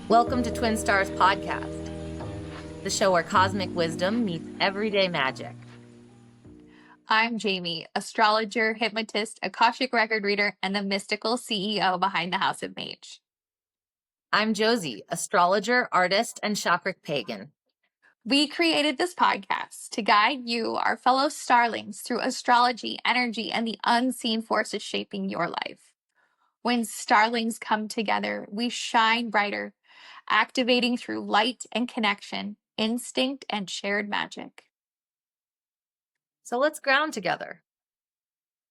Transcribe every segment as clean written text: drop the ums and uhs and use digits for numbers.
Welcome to Twin Stars Podcast, the show where cosmic wisdom meets everyday magic. I'm Jamie, astrologer, hypnotist, Akashic record reader, and the mystical CEO behind the House of Mage. I'm Josie, astrologer, artist, and chakric pagan. We created this podcast to guide you, our fellow starlings, through astrology, energy, and the unseen forces shaping your life. When starlings come together, we shine brighter, activating through light and connection, instinct, and shared magic. So let's ground together.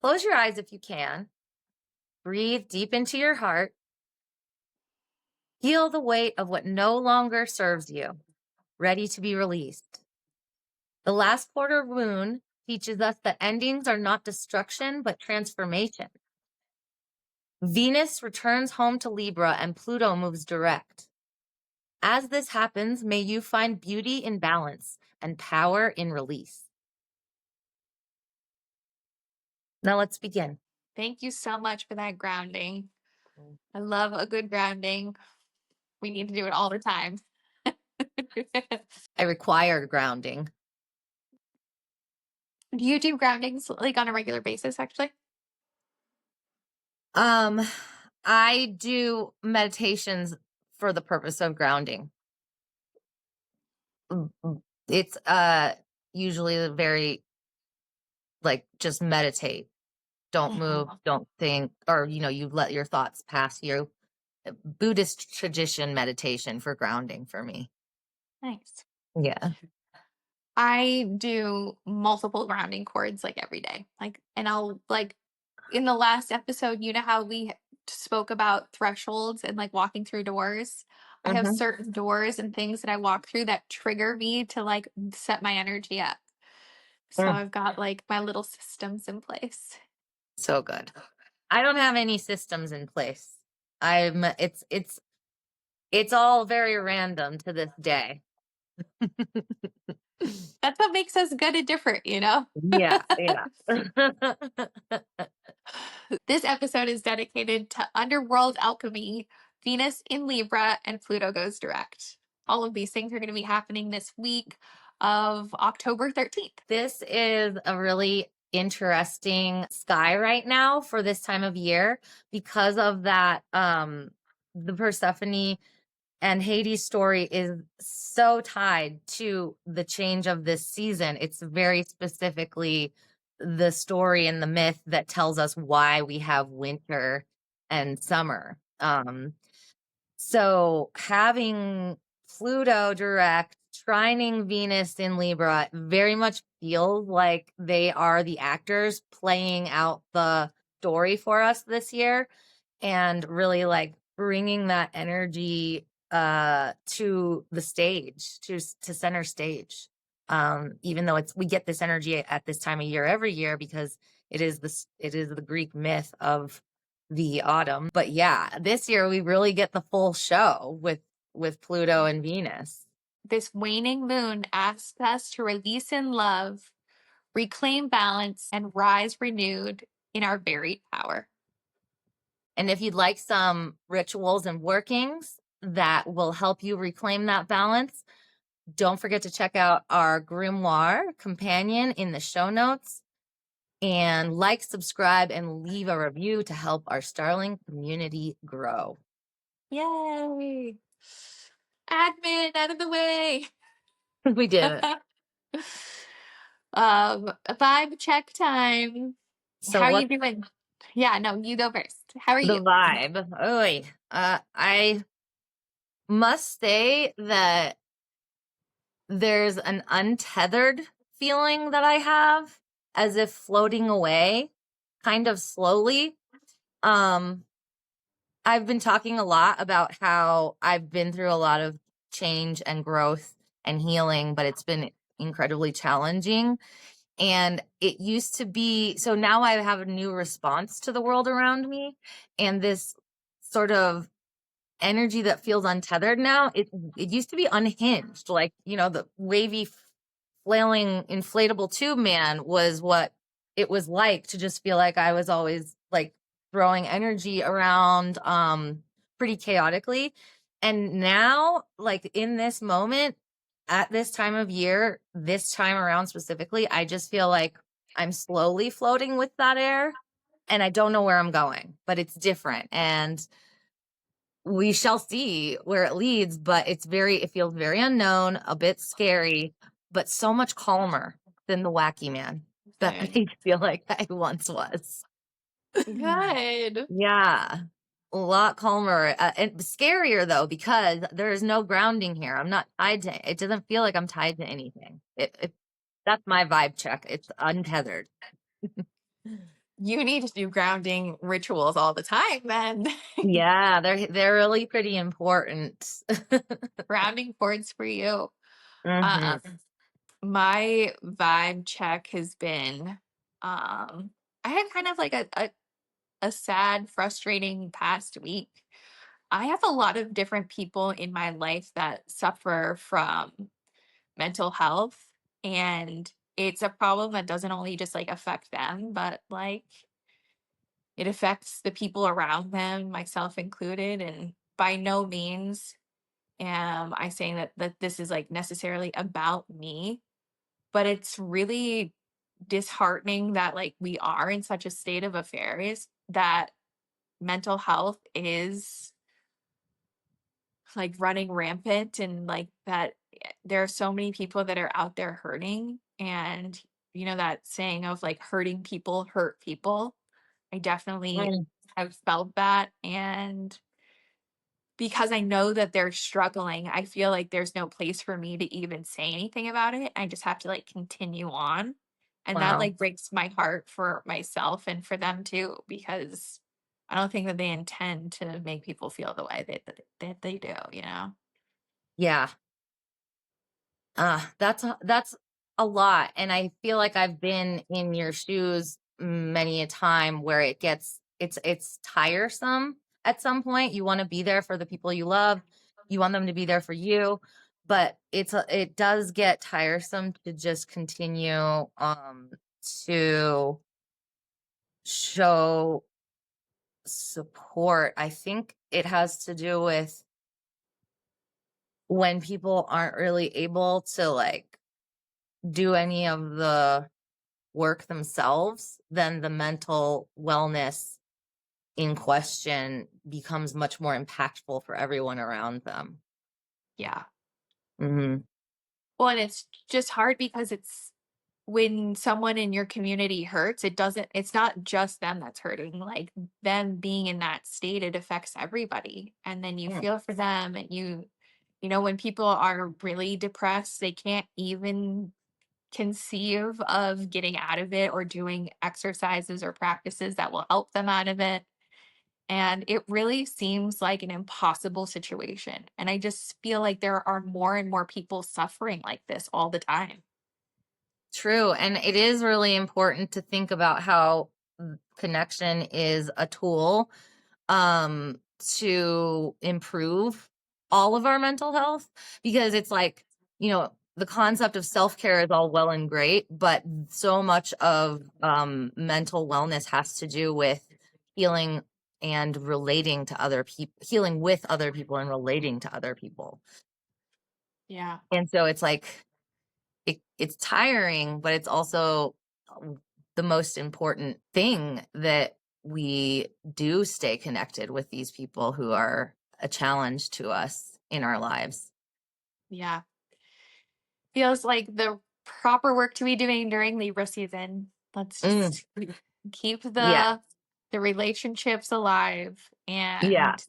Close your eyes if you can. Breathe deep into your heart. Feel the weight of what no longer serves you, ready to be released. The last quarter moon teaches us that endings are not destruction, but transformation. Venus returns home to Libra and Pluto moves direct. As this happens, may you find beauty in balance and power in release. Now let's begin. Thank you so much for that grounding. I love a good grounding. We need to do it all the time. I require grounding. Do you do groundings like on a regular basis, actually? I do meditations for the purpose of grounding. It's usually very like just meditate. Don't move, don't think, or you let your thoughts pass you. Buddhist tradition meditation for grounding for me. Nice. Yeah. I do multiple grounding cords like every day. And I'll in the last episode, you know how we spoke about thresholds and like walking through doors. I have certain doors and things that I walk through that trigger me to like set my energy up. So I've got like my little systems in place. So good. I don't have any systems in place. It's all very random to this day. That's what makes us good and different, you know? Yeah. This episode is dedicated to Underworld Alchemy, Venus in Libra, and Pluto goes direct. All of these things are going to be happening this week of October 13th. This is a really interesting sky right now for this time of year because of that. The Persephone and Hades story is so tied to the change of this season. It's very specifically the story and the myth that tells us why we have winter and summer. So having Pluto direct, trining Venus in Libra very much feels like they are the actors playing out the story for us this year and really like bringing that energy to the stage, to center stage. Even though we get this energy at this time of year every year because it is the Greek myth of the autumn. But yeah, this year we really get the full show with Pluto and Venus. This waning moon asks us to release in love, reclaim balance, and rise renewed in our buried power. And if you'd like some rituals and workings that will help you reclaim that balance, don't forget to check out our grimoire companion in the show notes. And like, subscribe, and leave a review to help our Starling community grow. Yay! Admin out of the way. We did it. Vibe check time. So how are you doing? Yeah, no, you go first. How are you? The vibe. I must say that there's an untethered feeling that I have, as if floating away, kind of slowly. I've been talking a lot about how I've been through a lot of change and growth and healing, but it's been incredibly challenging. And it used to be, so now I have a new response to the world around me, and this sort of energy that feels untethered now. It used to be unhinged, like, the wavy, flailing, inflatable tube man was what it was like to just feel like I was always like throwing energy around pretty chaotically. And now, like in this moment, at this time of year, this time around specifically, I just feel like I'm slowly floating with that air and I don't know where I'm going, but it's different. And we shall see where it leads, but it feels very unknown, a bit scary, but so much calmer than the wacky man that Okay. I feel like I once was. Good. Yeah, a lot calmer and scarier though, because there is no grounding here. I'm not tied to it. Doesn't feel like I'm tied to anything. That's my vibe check. It's untethered. You need to do grounding rituals all the time then. Yeah, they're really pretty important. Grounding cords for you. Hmm. Um, my vibe check has been I had kind of like a sad, frustrating past week. I have a lot of different people in my life that suffer from mental health, and it's a problem that doesn't only just like affect them, but like it affects the people around them, myself included. And by no means am I saying that this is like necessarily about me, but it's really disheartening that like we are in such a state of affairs that mental health is like running rampant, and like that there are so many people that are out there hurting. And that saying of like hurting people hurt people, I definitely have felt that. And because I know that they're struggling, I feel like there's no place for me to even say anything about it. I just have to like continue on. And that Wow. like breaks my heart for myself and for them too, because I don't think that they intend to make people feel the way that they do. Yeah. That's a lot, and I feel like I've been in your shoes many a time where it's tiresome at some point. You want to be there for the people you love. You want them to be there for you, but it does get tiresome to just continue to show support. I think it has to do with when people aren't really able to like do any of the work themselves, then the mental wellness in question becomes much more impactful for everyone around them. Yeah. Hmm. Well, and it's just hard because it's when someone in your community hurts, it's not just them that's hurting. Like them being in that state, it affects everybody. And then you feel for them, and when people are really depressed, they can't even conceive of getting out of it or doing exercises or practices that will help them out of it. And it really seems like an impossible situation. And I just feel like there are more and more people suffering like this all the time. True. And it is really important to think about how connection is a tool to improve all of our mental health, because it's like, the concept of self-care is all well and great, but so much of mental wellness has to do with healing and relating to other people, healing with other people and relating to other people. Yeah. And so it's like it's tiring, but it's also the most important thing that we do stay connected with these people who are a challenge to us in our lives. Yeah. Feels like the proper work to be doing during Libra season. Let's Mm, just keep yeah, the relationships alive yeah, and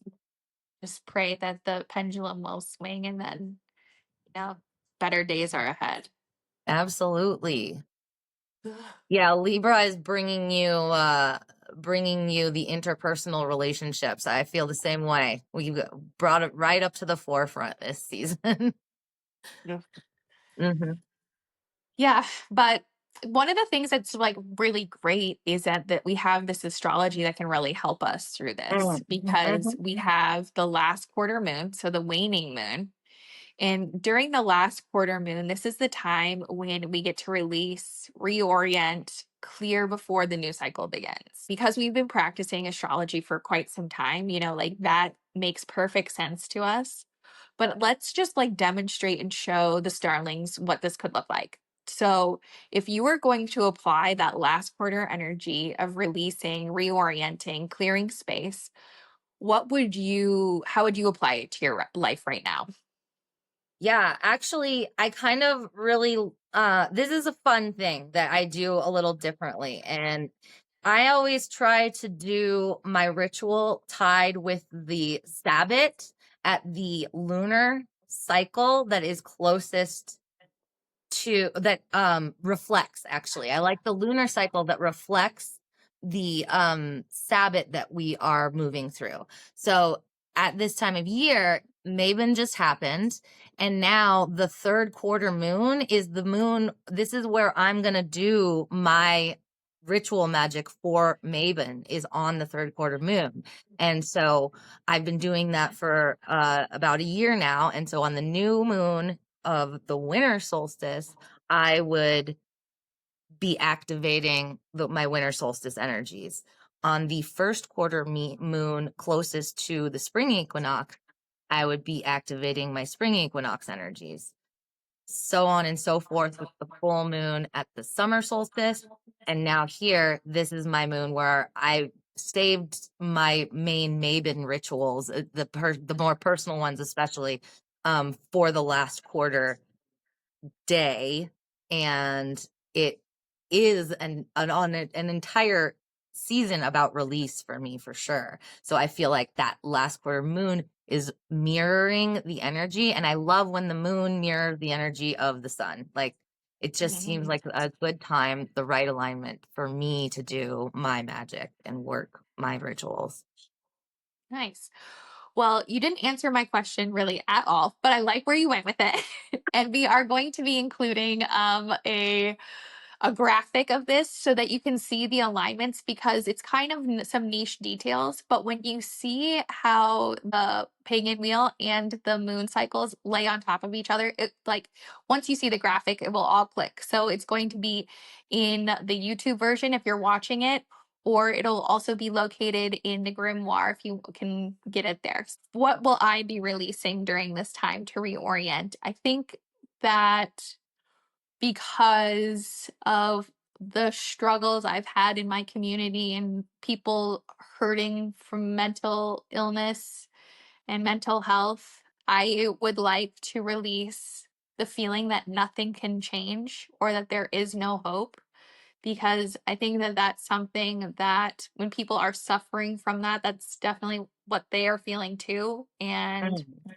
just pray that the pendulum will swing, and then better days are ahead. absolutely. Yeah, Libra is bringing you the interpersonal relationships. I feel the same way. We brought it right up to the forefront this season. Yeah. Hmm. Yeah, but one of the things that's like really great is that we have this astrology that can really help us through this, Mm, because hmm. we have the last quarter moon, so the waning moon. And during the last quarter moon, this is the time when we get to release, reorient, clear before the new cycle begins. Because we've been practicing astrology for quite some time, like that makes perfect sense to us. but let's just like demonstrate and show the starlings what this could look like. So, if you were going to apply that last quarter energy of releasing, reorienting, clearing space, how would you apply it to your life right now? Yeah, actually, I kind of really this is a fun thing that I do a little differently. And I always try to do my ritual tied with the Sabbath at the lunar cycle that is closest to that reflects, actually. I like the lunar cycle that reflects the Sabbath that we are moving through. So at this time of year, Mabon just happened, and now the third quarter moon is the moon. This is where I'm gonna do my ritual magic for Mabon, is on the third quarter moon. And so I've been doing that for about a year now. And so on the new moon of the winter solstice, I would be activating my winter solstice energies. On the first quarter moon closest to the spring equinox, I would be activating my spring equinox energies. So on and so forth with the full moon at the summer solstice. And now here, this is my moon where I saved my main Mabon rituals, the more personal ones especially, for the last quarter day. And it is an entire season about release for me, for sure. So I feel like that last quarter moon is mirroring the energy, and I love when the moon mirrors the energy of the sun. Like, it just seems like a good time, the right alignment for me to do my magic and work my rituals. Nice. Well, you didn't answer my question really at all, but I like where you went with it. And we are going to be including a graphic of this so that you can see the alignments, because it's kind of some niche details. But when you see how the pagan wheel and the moon cycles lay on top of each other, it like once you see the graphic, it will all click. So it's going to be in the YouTube version if you're watching it, or it'll also be located in the grimoire if you can get it there. What will I be releasing during this time to reorient? I think that because of the struggles I've had in my community and people hurting from mental illness and mental health, I would like to release the feeling that nothing can change or that there is no hope, because I think that that's something that when people are suffering from that, that's definitely what they are feeling too. And Mm.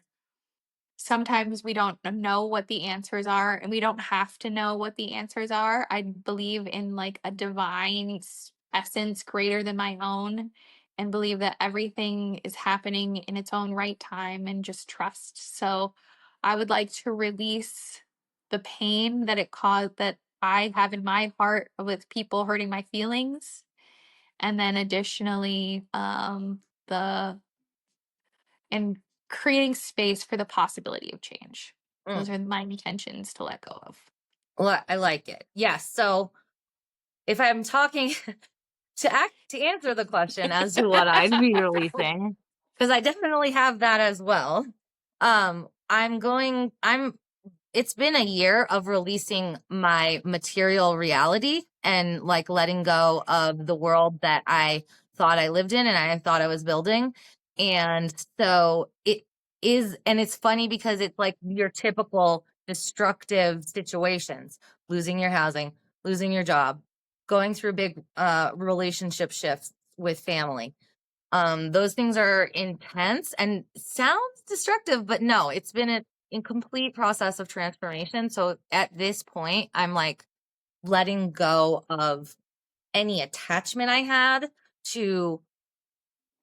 sometimes we don't know what the answers are, and we don't have to know what the answers are. I believe in like a divine essence greater than my own, and believe that everything is happening in its own right time, and just trust. So I would like to release the pain that it caused, that I have in my heart with people hurting my feelings. And then additionally, the and creating space for the possibility of change. Mm. Those are my intentions to let go of. Well, I like it. Yes. So if I'm talking to answer the question as to what I'd be releasing, because I definitely have that as well. I'm it's been a year of releasing my material reality and like letting go of the world that I thought I lived in and I thought I was building. And so it is, and it's funny because it's like your typical destructive situations: losing your housing, losing your job, going through big relationship shifts with family. Those things are intense and sounds destructive, but no, it's been a incomplete process of transformation. So at this point, I'm like letting go of any attachment I had to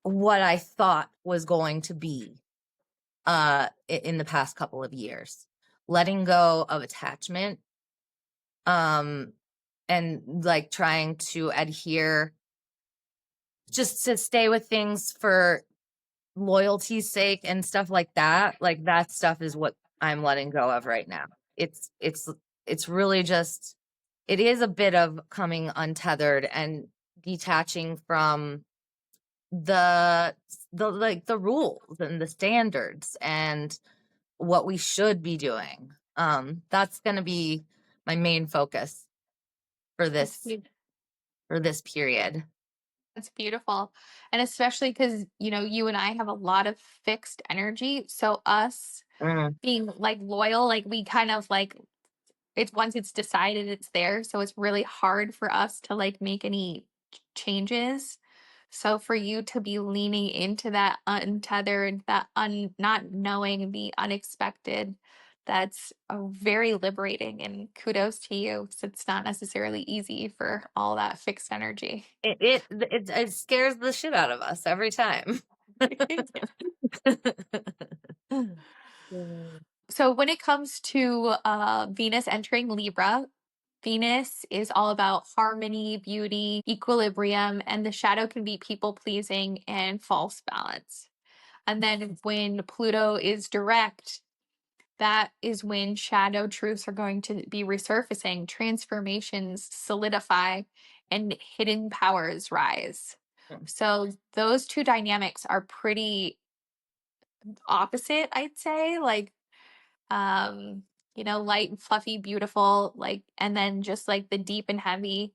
what I thought was going to be in the past couple of years. Letting go of attachment, um and like trying to adhere, just to stay with things for loyalty's sake and stuff like that. Like, that stuff is what I'm letting go of right now. It's really just, it is a bit of coming untethered and detaching from the like the rules and the standards, and what we should be doing. That's going to be my main focus for That's this period. That's beautiful. And especially because, you and I have a lot of fixed energy. So us Mm. being like loyal, like we kind of like it's once it's decided it's there. So it's really hard for us to like make any changes. So for you to be leaning into that untethered, that not knowing the unexpected, that's very liberating, and kudos to you. 'Cause it's not necessarily easy for all that fixed energy. It scares the shit out of us every time. Mm. So when it comes to Venus entering Libra, Venus is all about harmony, beauty, equilibrium, and the shadow can be people pleasing and false balance. And then when Pluto is direct, that is when shadow truths are going to be resurfacing, transformations solidify, and hidden powers rise. So those two dynamics are pretty opposite, I'd say. Like, um, light and fluffy, beautiful, like, and then just like the deep and heavy.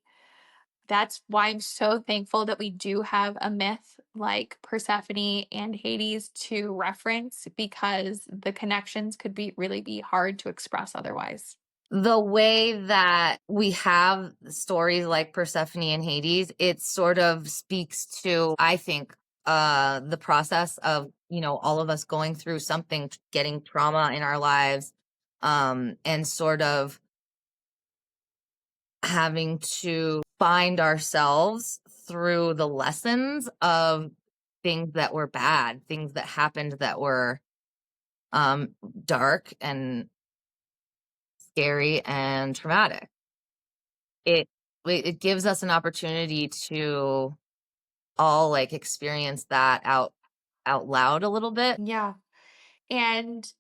That's why I'm so thankful that we do have a myth like Persephone and Hades to reference, because the connections could be hard to express otherwise. The way that we have stories like Persephone and Hades, it sort of speaks to, I think, the process of, all of us going through something, getting trauma in our lives, and sort of having to find ourselves through the lessons of things that were bad, things that happened that were dark and scary and traumatic. It it gives us an opportunity to all like experience that out loud a little bit. Yeah. And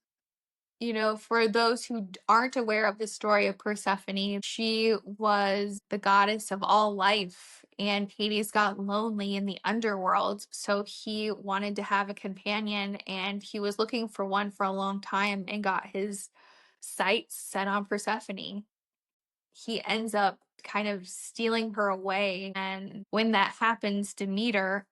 for those who aren't aware of the story of Persephone, she was the goddess of all life, and Hades got lonely in the underworld. So he wanted to have a companion, and he was looking for one for a long time and got his sights set on Persephone. He ends up kind of stealing her away. And when that happens, Demeter,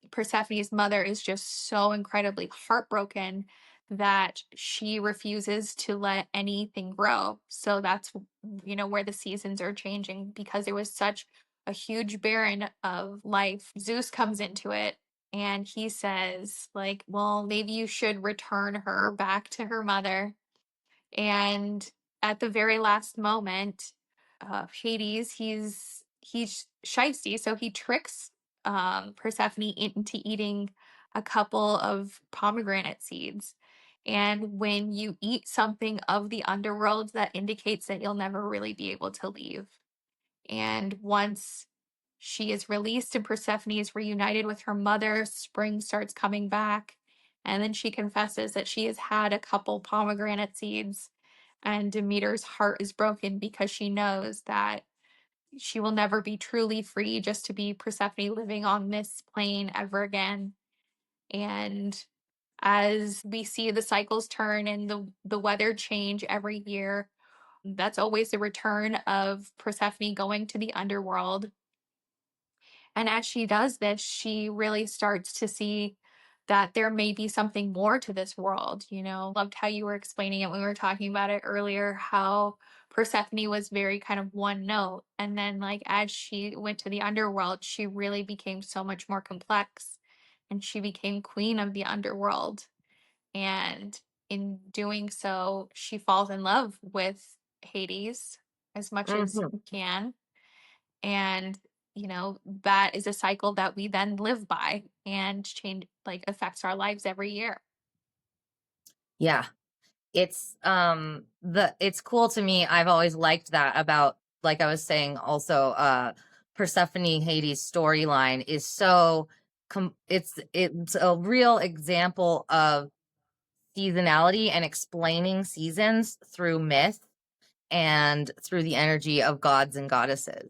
Persephone's mother, is just so incredibly heartbroken that she refuses to let anything grow. So that's where the seasons are changing, because there was such a huge barren of life. Zeus comes into it, and he says like, well, maybe you should return her back to her mother. And at the very last moment, Hades, he's shisty, so he tricks Persephone into eating a couple of pomegranate seeds. And when you eat something of the underworld, that indicates that you'll never really be able to leave. And once she is released and Persephone is reunited with her mother, spring starts coming back. And then she confesses that she has had a couple pomegranate seeds, and Demeter's heart is broken because she knows that she will never be truly free just to be Persephone living on this plane ever again. And as we see the cycles turn and the weather change every year, that's always the return of Persephone going to the underworld. And as she does this, she really starts to see that there may be something more to this world. Loved how you were explaining it when we were talking about it earlier, how Persephone was very kind of one note. And then, like, as she went to the underworld, she really became so much more complex, and she became queen of the underworld. And in doing so, she falls in love with Hades as much as Mhm. he can. And that is a cycle that we then live by, and change like affects our lives every year. Yeah. It's cool to me. I've always liked that about, like I was saying also, Persephone Hades storyline is so it's a real example of seasonality and explaining seasons through myth and through the energy of gods and goddesses.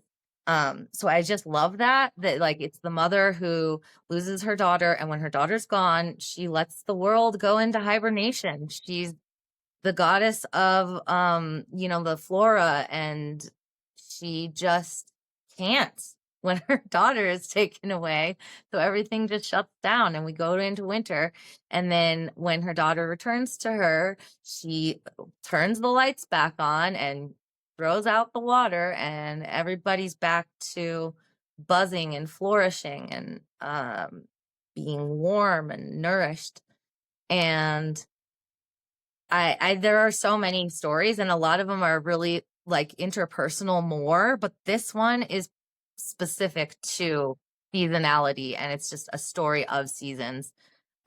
So I just love that like it's the mother who loses her daughter, and when her daughter's gone, she lets the world go into hibernation. She's the goddess of the flora, and she just can't when her daughter is taken away. So everything just shuts down and we go into winter. And then when her daughter returns to her, she turns the lights back on and throws out the water, and everybody's back to buzzing and flourishing and being warm and nourished. And I there are so many stories, and a lot of them are really like interpersonal more, but this one is specific to seasonality, and it's just a story of seasons.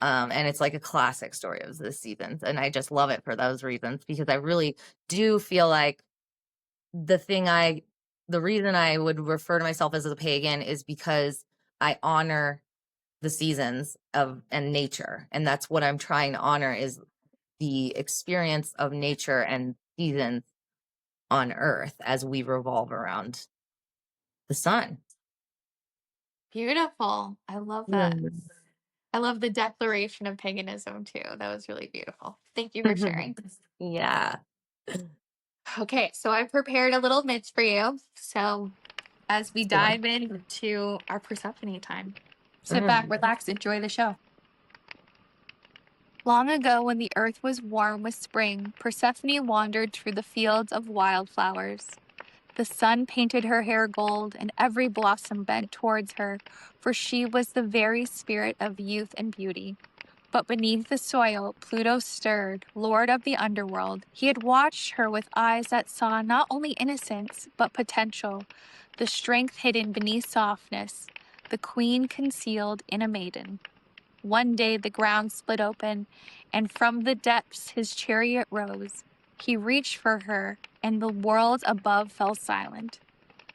And it's like a classic story of the seasons, and I just love it for those reasons, because I really do feel like the thing the reason I would refer to myself as a pagan is because I honor the seasons and nature, and that's what I'm trying to honor, is the experience of nature and seasons on Earth as we revolve around the sun. Beautiful. I love that. I love the declaration of paganism too. That was really beautiful. Thank you for sharing. Yeah. Okay, so I prepared a little mitts for you. So as we Good one. dive into our Persephone time, sit back, relax, enjoy the show. Long ago, when the earth was warm with spring, Persephone wandered through the fields of wildflowers. The sun painted her hair gold, and every blossom bent towards her, for she was the very spirit of youth and beauty. But beneath the soil, Pluto stirred, lord of the underworld. He had watched her with eyes that saw not only innocence, but potential, the strength hidden beneath softness, the queen concealed in a maiden. One day the ground split open, and from the depths his chariot rose. He reached for her, and the world above fell silent.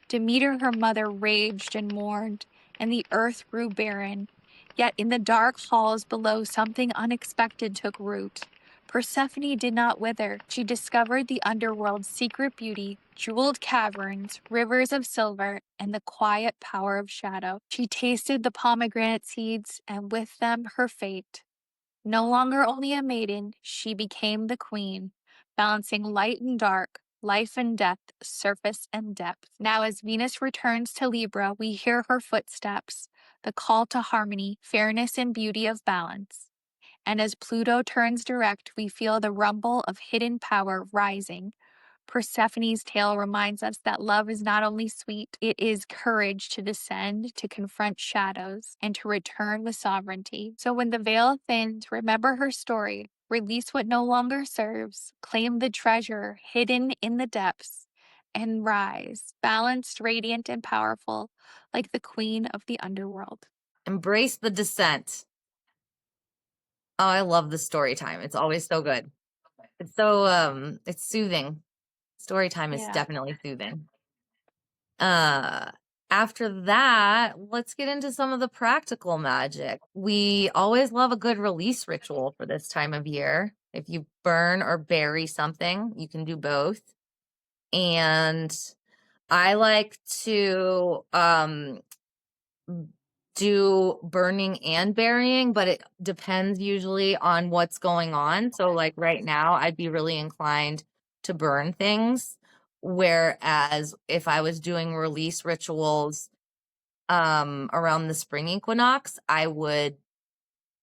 Demeter, her mother, raged and mourned, and the earth grew barren. Yet in the dark halls below, something unexpected took root. Persephone did not wither. She discovered the underworld's secret beauty, jeweled caverns, rivers of silver, and the quiet power of shadow. She tasted the pomegranate seeds, and with them her fate. No longer only a maiden, she became the queen, balancing light and dark, life and death, surface and depth. Now, as Venus returns to Libra, we hear her footsteps, the call to harmony, fairness, and beauty of balance. And as Pluto turns direct, we feel the rumble of hidden power rising. Persephone's tale reminds us that love is not only sweet, it is courage to descend, to confront shadows, and to return with sovereignty. So when the veil thins, remember her story, release what no longer serves, claim the treasure hidden in the depths, and rise, balanced, radiant, and powerful, like the queen of the underworld. Embrace the descent. Oh, I love the story time. It's always so good. It's so it's soothing. Story time is definitely soothing. After that, let's get into some of the practical magic. We always love a good release ritual for this time of year. If you burn or bury something, you can do both. And I like to do burning and burying, but it depends usually on what's going on. So like right now, I'd be really inclined to burn things. Whereas if I was doing release rituals around the spring equinox, I would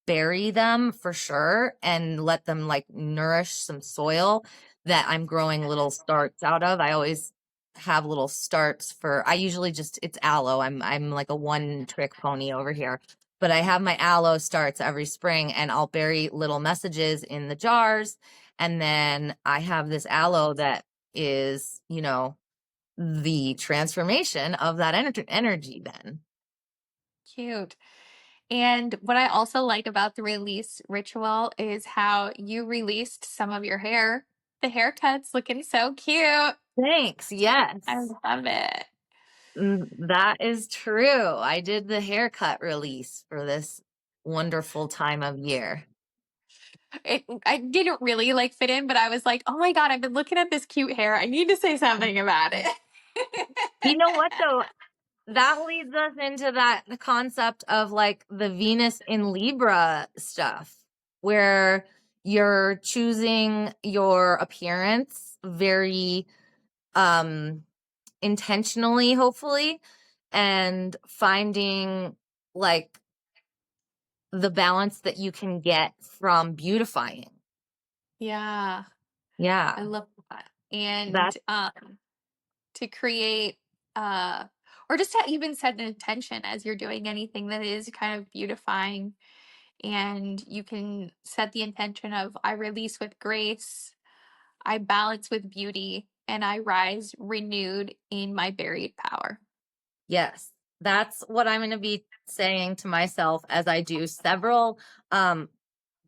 bury them for sure and let them like nourish some soil that I'm growing little starts out of. I always have little starts I usually just, it's aloe. I'm like a one trick pony over here, but I have my aloe starts every spring, and I'll bury little messages in the jars. And then I have this aloe that is, the transformation of that energy then. Cute. And what I also like about the release ritual is how you released some of your hair. The haircut's looking so cute. Thanks. Yes. I love it. That is true. I did the haircut release for this wonderful time of year. I didn't really like fit in, but I was like, oh my God, I've been looking at this cute hair. I need to say something about it. You know what though? That leads us into the concept of like the Venus in Libra stuff, where You're choosing your appearance very intentionally, hopefully, and finding like the balance that you can get from beautifying. Yeah, Yeah. I love that. And That's to create or just to even set an intention as you're doing anything that is kind of beautifying, and you can set the intention of I release with grace, I balance with beauty, and I rise renewed in my buried power. yes. That's what I'm going to be saying to myself as I do several um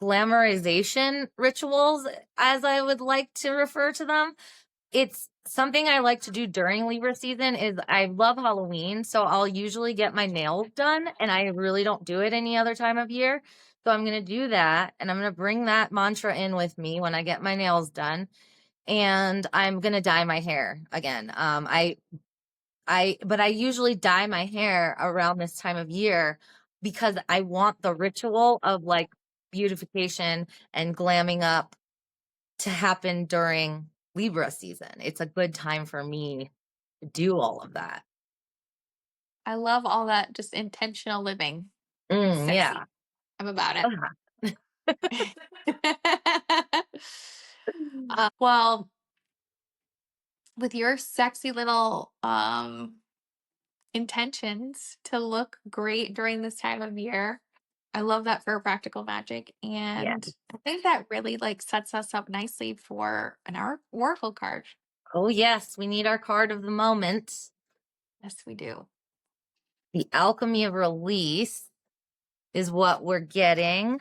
glamorization rituals, as I would like to refer to them. It's something I like to do during Libra season. Is I love Halloween, so I'll usually get my nails done, and I really don't do it any other time of year. So I'm going to do that, and I'm going to bring that mantra in with me when I get my nails done, and I'm going to dye my hair again. But I usually dye my hair around this time of year because I want the ritual of like beautification and glamming up to happen during Libra season. It's a good time for me to do all of that. I love all that just intentional living. It's Yeah. sexy. I'm about it. Uh-huh. Well, with your sexy little intentions to look great during this time of year, I love that for practical magic. Yeah. And I think that really like sets us up nicely for an oracle card. Oh, yes. We need our card of the moment. Yes, we do. The Alchemy of Release is what we're getting.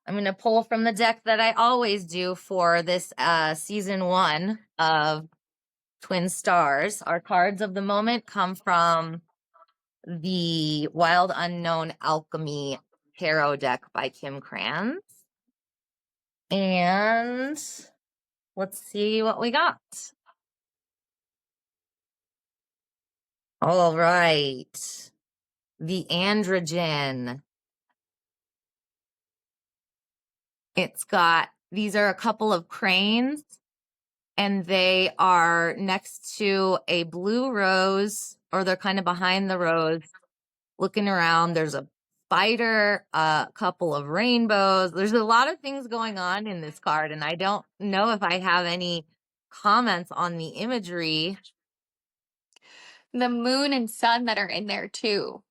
I'm going to pull from the deck that I always do for this season 1 of Twin Stars. Our cards of the moment come from the Wild Unknown Alchemy Tarot deck by Kim Kranz. And let's see what we got. All right. The Androgyne. These are a couple of cranes, and they are next to a blue rose, or they're kind of behind the rose, looking around. There's a spider, a couple of rainbows. There's a lot of things going on in this card, and I don't know if I have any comments on the imagery. The moon and sun that are in there too.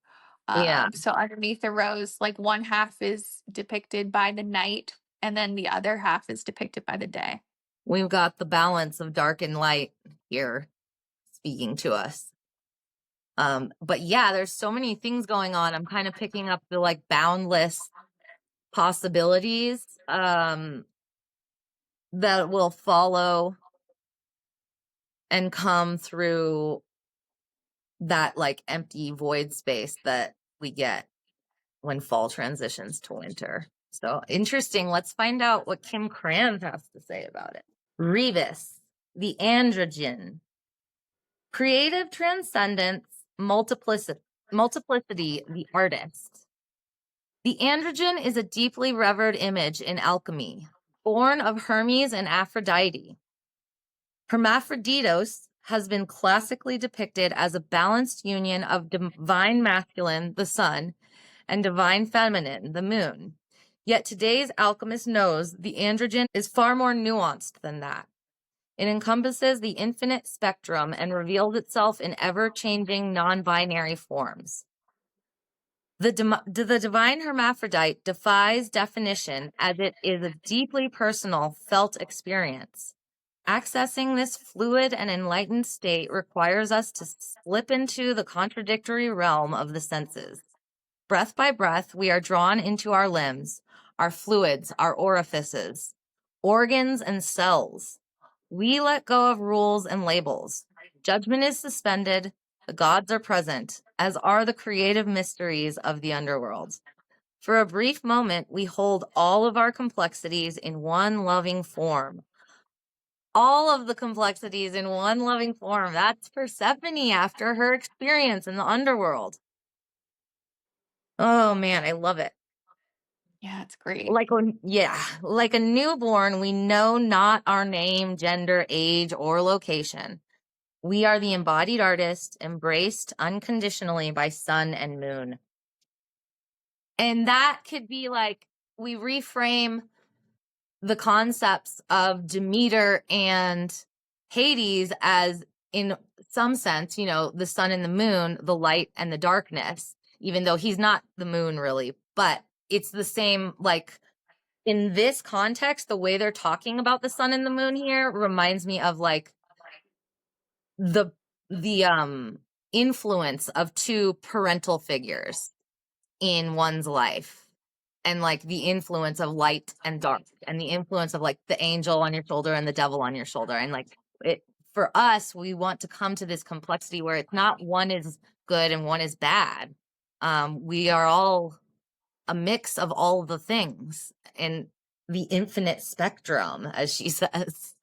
Yeah, So underneath the rose, like one half is depicted by the night, and then the other half is depicted by the day. we've got the balance of dark and light here speaking to us. But yeah, there's so many things going on. I'm kind of picking up the like boundless possibilities that will follow and come through that like empty void space that we get when fall transitions to winter. So interesting. Let's find out what Kim Kranz has to say about it. Rebus, the androgyne. Creative transcendence, multiplicity, the artist. The androgyne is a deeply revered image in alchemy, born of Hermes and Aphrodite. Hermaphroditos has been classically depicted as a balanced union of divine masculine, the sun, and divine feminine, the moon. Yet today's alchemist knows the androgyne is far more nuanced than that. It encompasses the infinite spectrum and reveals itself in ever-changing non-binary forms. The divine hermaphrodite defies definition as it is a deeply personal, felt experience. Accessing this fluid and enlightened state requires us to slip into the contradictory realm of the senses. Breath by breath, we are drawn into our limbs, our fluids, our orifices, organs, and cells. We let go of rules and labels. Judgment is suspended. The gods are present, as are the creative mysteries of the underworld. For a brief moment, we hold all of our complexities in one loving form. All of the complexities in one loving form. That's Persephone after her experience in the underworld. Oh man, I love it. Yeah, it's great. Like a newborn, we know not our name, gender, age, or location. We are the embodied artist, embraced unconditionally by sun and moon. And that could be like, we reframe the concepts of Demeter and Hades as, in some sense, the sun and the moon, the light and the darkness, even though he's not the moon really, but it's the same, like, in this context, the way they're talking about the sun and the moon here reminds me of like the influence of two parental figures in one's life, and like the influence of light and dark, and the influence of like the angel on your shoulder and the devil on your shoulder. And like, it, for us, we want to come to this complexity where it's not one is good and one is bad. We are all a mix of all the things and the infinite spectrum, as she says.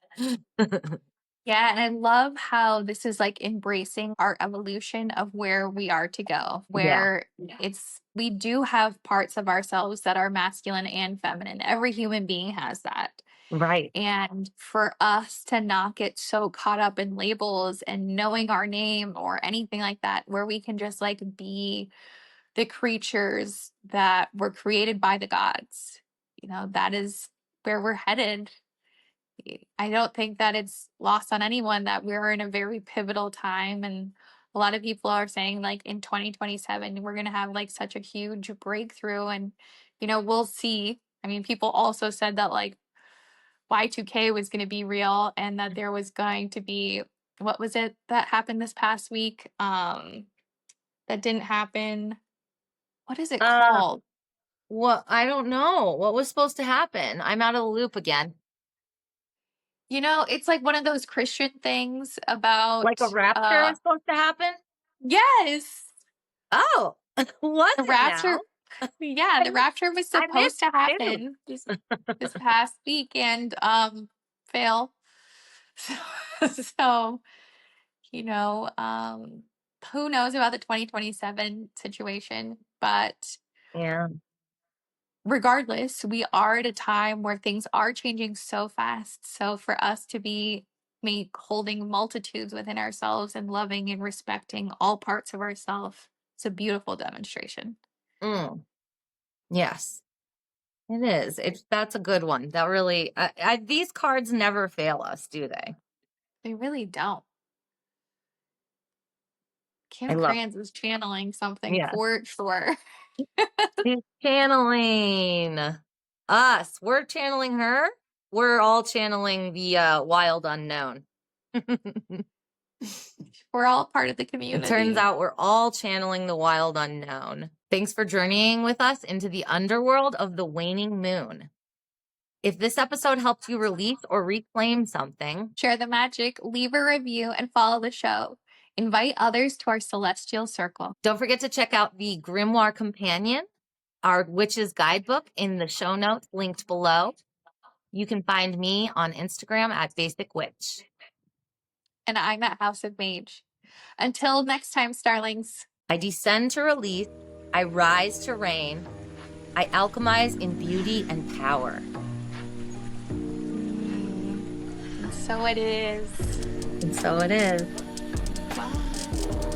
Yeah, and I love how this is like embracing our evolution of where we are to go, Yeah, where we do have parts of ourselves that are masculine and feminine. Every human being has that. right. And for us to not get so caught up in labels and knowing our name or anything like that, where we can just like be the creatures that were created by the gods, that is where we're headed. I don't think that it's lost on anyone that we're in a very pivotal time. And a lot of people are saying, like, in 2027, we're going to have like such a huge breakthrough. And, we'll see. I mean, people also said that like Y2K was going to be real and that there was going to be, what was it that happened this past week? That didn't happen. What is it Uh, called? well, I don't know what was supposed to happen. I'm out of the loop again. It's like one of those Christian things Like a about rapture was supposed to happen. yes. Oh, was The it now? rapture, yeah, I, the rapture was I supposed missed to it happen this past week and fail. So, you know, um who knows about the 2027 situation, but too. Yeah. regardless, we are at a time where things are changing so fast. So for us to be holding multitudes within ourselves and loving and respecting all parts of ourselves, it's a beautiful demonstration. Mm, yes, it is. That's a good one. That really, these cards never fail us, do they? They really don't. I Kim love. Kranz is channeling something Yeah, for sure. she's channeling us. We're channeling her. We're all channeling the wild unknown. We're all part of the It turns community. out we're all channeling the wild unknown. Thanks for journeying with us into the underworld of the waning moon. If this episode helped you release or reclaim something, Share the magic, leave a review, and follow the show. Invite others to our celestial circle. don't forget to check out the Grimoire Companion, our witch's guidebook, in the show notes linked below. You can find me on Instagram at Basic Witch. And I'm at House of Mage. Until next time, starlings. I descend to release, I rise to reign, I alchemize in beauty and power. So it is. And so it is. Bye.